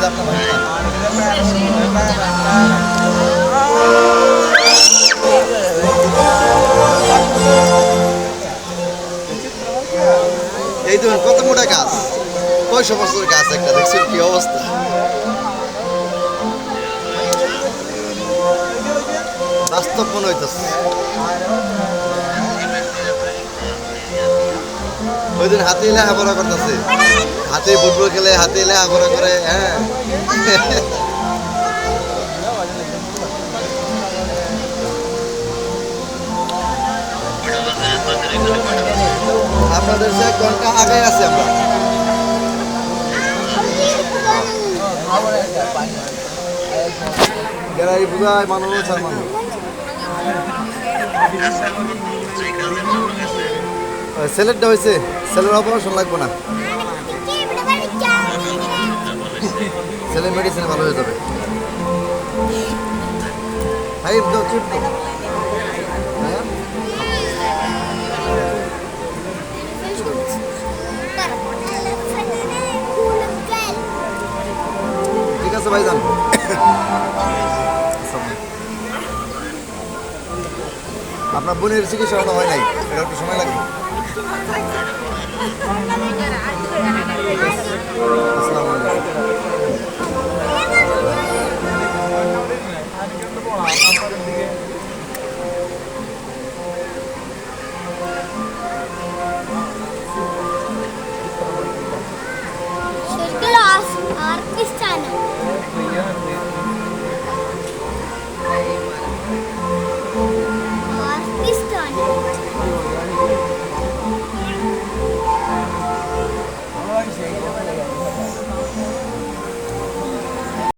আপনার ভাই না? এই দেখুন কত মোটা গাছ, 600 বছরের গাছ একটা, দেখছেন কি অবস্থা। বাস্তব মনে হইতেছে। ওই দিন হাতে লেখাপড়া করতেছে, হাতে ফুটবল খেলে, হাতে লেখাপড়া করে। হ্যাঁ, আপনাদের সে 1 ঘন্টা আগে আছি আমরা। গ্যালারি পূজায় মানুষ আর মানুষ। স্যালাডটা হয়েছে, স্যালাড অপারেশন লাগবে না, ছেলে মেডিসিনে ভালো হয়ে যাবে। ফাইভ দাও, চিপ দাও। হ্যাঁ, ঠিক আছে ভাইজান। আপনার বোনের চিকিৎসা তো হয় নাই, এটা একটু সময় লাগবে। আসসালামু আলাইকুম। Circle of Arctic Channel.